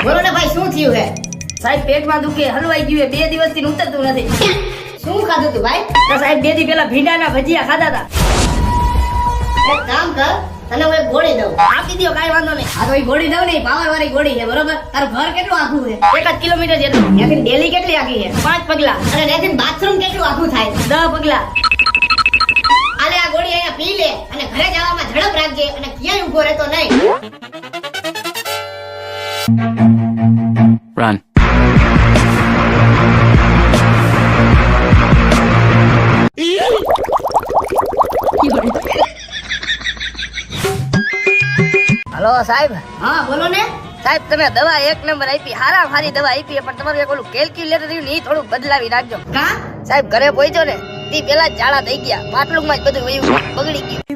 બોલો ને ભાઈ, શું થયું હે? સાહેબ પેટમાં દુખે, હલવાઈ ગયું હે, 2 દિવસથી ઉતરતું નથી. શું ખાધું તું ભાઈ? તો સાહેબ 2 દી પહેલા ભીંડાના ભજીયા ખાધા હતા. એક કામ કર, તને હું એક ગોળી દઉં. આપી દ્યો, કાંઈ વાંધો નહીં. આ તો ઈ ગોળી દઉં ને, પાવર વાળી ગોળી છે, બરોબર? તારું ઘર કેટલું આખું છે? 1 જ કિલોમીટર જેટલું. ત્યાંથી ડેલી કેટલી આખી છે? 5 પગલા, અને ત્યાંથી બાથરૂમ કેટલું આખું થાય? 10 પગલા. આલે આ ગોળી અહીંયા પી લે અને ઘરે જવામાં ઝડપ રાખજે અને ક્યાંય ઊભો રહેતો નહીં. Run. હલો સાહેબ. હા બોલો ને. સાહેબ તમે દવા 1 નંબર આપી, હારામાં હારી દવા આપી છે, પણ તમારું એક ઓલું કેલ્ક્યુલેટર રહ્યું ને, ઈ થોડું બદલાવી નાખજો. કા? સાહેબ ઘરે પહોંચ્યો ને તે પેલા જ ઝાડા થઈ ગયા, પાટલું માં જ બધું વયું બગડી ગયું.